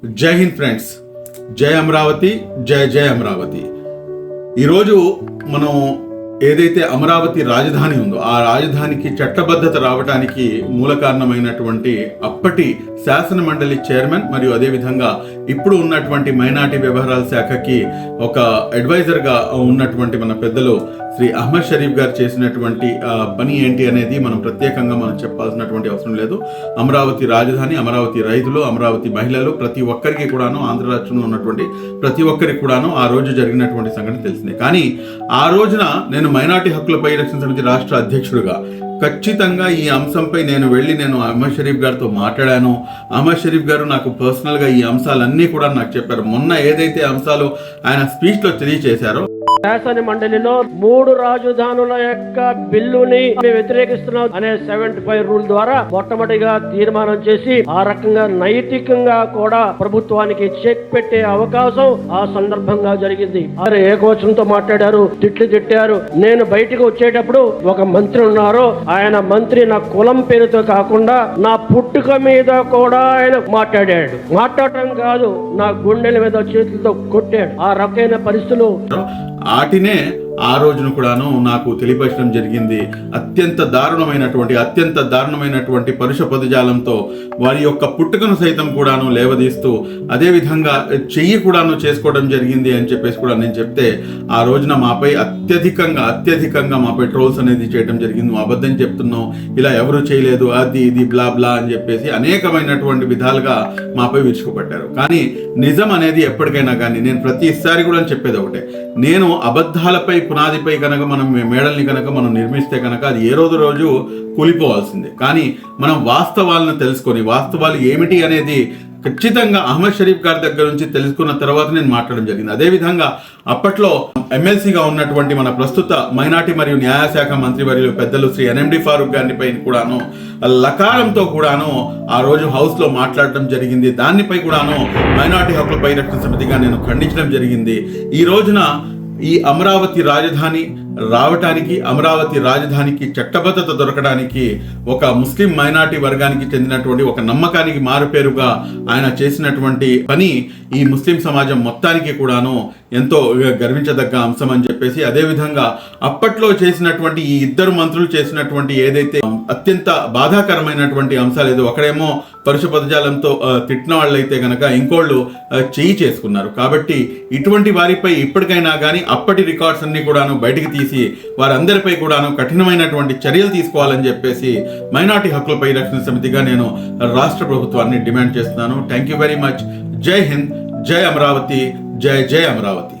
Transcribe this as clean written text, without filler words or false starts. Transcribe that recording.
జై హింద్ ఫ్రెండ్స్, జై అమరావతి, జై జై అమరావతి. ఈరోజు మనం ఏదైతే అమరావతి రాజధాని ఉందో ఆ రాజధానికి చట్టబద్ధత రావడానికి మూల కారణమైనటువంటి అప్పటి శాసన మండలి చైర్మన్ మరియు అదేవిధంగా ఇప్పుడు ఉన్నటువంటి మైనార్టీ వ్యవహారాల శాఖకి ఒక అడ్వైజర్గా ఉన్నటువంటి మన పెద్దలు శ్రీ అహ్మద్ షరీఫ్ గారు చేసినటువంటి పని ఏంటి అనేది మనం ప్రత్యేకంగా మనం చెప్పాల్సినటువంటి అవసరం లేదు. అమరావతి రాజధాని, అమరావతి రైతులు, అమరావతి మహిళలు, ప్రతి ఒక్కరికి కూడాను, ఆంధ్ర రాష్ట్రంలో ఉన్నటువంటి ప్రతి ఒక్కరికి కూడాను ఆ రోజు జరిగినటువంటి సంఘటన తెలిసిందే. కానీ ఆ రోజున నేను మైనార్టీ హక్కుల పరిరక్షణ సమితి రాష్ట్ర అధ్యక్షుడిగా ఖచ్చితంగా ఈ అంశంపై నేను అహ్మద్ షరీఫ్ గారితో మాట్లాడాను. అహ్మద్ షరీఫ్ గారు నాకు పర్సనల్గా ఈ అంశాలన్నీ కూడా నాకు చెప్పారు. మొన్న ఏదైతే అంశాలు ఆయన స్పీచ్లో తెలియజేశారో, శాసన మండలిలో 3 రాజధానుల యొక్క బిల్లుని వ్యతిరేకిస్తున్నాం అనే 75 రూల్ ద్వారా మొట్టమొదటిగా తీర్మానం చేసి ఆ రకంగా నైతికంగా కూడా ప్రభుత్వానికి చెక్ పెట్టే అవకాశం ఆ సందర్భంగా జరిగింది. వారు ఏకవచనంతో మాట్లాడారు, తిట్టారు. నేను బయటకు వచ్చేటప్పుడు ఒక మంత్రి ఉన్నారు, ఆయన మంత్రి నా కులం పేరుతో కాకుండా నా పుట్టుక మీద కూడా ఆయన మాట్లాడటం కాదు, నా గుండెల మీద చేతులతో కొట్టాడు. ఆ రకమైన పరిస్థితులు ఆటినే ఆ రోజును కూడాను నాకు తెలియపరచడం జరిగింది. అత్యంత దారుణమైనటువంటి పరుష పదజాలంతో వారి యొక్క పుట్టుకను సైతం కూడాను లేవదీస్తూ అదేవిధంగా చెయ్యి కూడాను చేసుకోవడం జరిగింది అని చెప్పేసి కూడా నేను చెప్తే, ఆ రోజున మాపై అత్యధికంగా మాపై ట్రోల్స్ అనేది చేయడం జరిగింది. నువ్వు అబద్ధం చెప్తున్నావు, ఇలా ఎవరు చేయలేదు, అది ఇది బ్లా బ్లా అని చెప్పేసి అనేకమైనటువంటి విధాలుగా మాపై విరుచుకుపట్టారు. కానీ నిజం అనేది ఎప్పటికైనా కానీ నేను ప్రతిసారి కూడా చెప్పేది ఒకటే, నేను అబద్ధాలపై పునాదిపై కనుక మనం మేడల్ని కనుక మనం నిర్మిస్తే కనుక అది ఏ రోజు కూలిపోవాల్సిందే. కానీ మనం వాస్తవాలను తెలుసుకొని వాస్తవాలు ఏమిటి అనేది ఖచ్చితంగా అహ్మద్ షరీఫ్ గారి దగ్గర నుంచి తెలుసుకున్న తర్వాత నేను మాట్లాడడం జరిగింది. అదేవిధంగా అప్పట్లో ఎమ్మెల్సీగా ఉన్నటువంటి మన ప్రస్తుత మైనార్టీ మరియు న్యాయశాఖ మంత్రివర్యులు పెద్దలు శ్రీ ఎన్ఎండి ఫారూక్ గారిని పైన కూడాను లకారంతో కూడాను ఆ రోజు హౌస్లో మాట్లాడటం జరిగింది. దానిపై కూడాను మైనార్టీ హక్కుల పరిరక్షణ సమితిగా నేను ఖండించడం జరిగింది. ఈ రోజున ఈ అమరావతి రాజధాని రావటానికి, అమరావతి రాజధానికి చట్టబద్ధత దొరకడానికి ఒక ముస్లిం మైనార్టీ వర్గానికి చెందినటువంటి ఒక నమ్మకానికి మారుపేరుగా ఆయన చేసినటువంటి పని ఈ ముస్లిం సమాజం మొత్తానికి కూడాను ఎంతో గర్వించదగ్గ అంశం అని చెప్పేసి, అదేవిధంగా అప్పట్లో చేసినటువంటి ఈ ఇద్దరు మంత్రులు చేసినటువంటి ఏదైతే అత్యంత బాధాకరమైనటువంటి అంశాలు ఏదో, ఒకడేమో పరుష పదజాలంతో తిట్టిన వాళ్ళైతే గనక ఇంకోళ్ళు చేయి చేసుకున్నారు. కాబట్టి ఇటువంటి వారిపై ఇప్పటికైనా కానీ అప్పటి రికార్డ్స్ అన్ని కూడాను బయటికి తీసి వారందరిపై కూడాను కఠినమైనటువంటి చర్యలు తీసుకోవాలని చెప్పేసి మైనార్టీ హక్కుల పరిరక్షణ సమితిగా నేను రాష్ట్ర ప్రభుత్వాన్ని డిమాండ్ చేస్తున్నాను. Thank you very much. జై హింద్, జై అమరావతి, జై జై అమరావతి.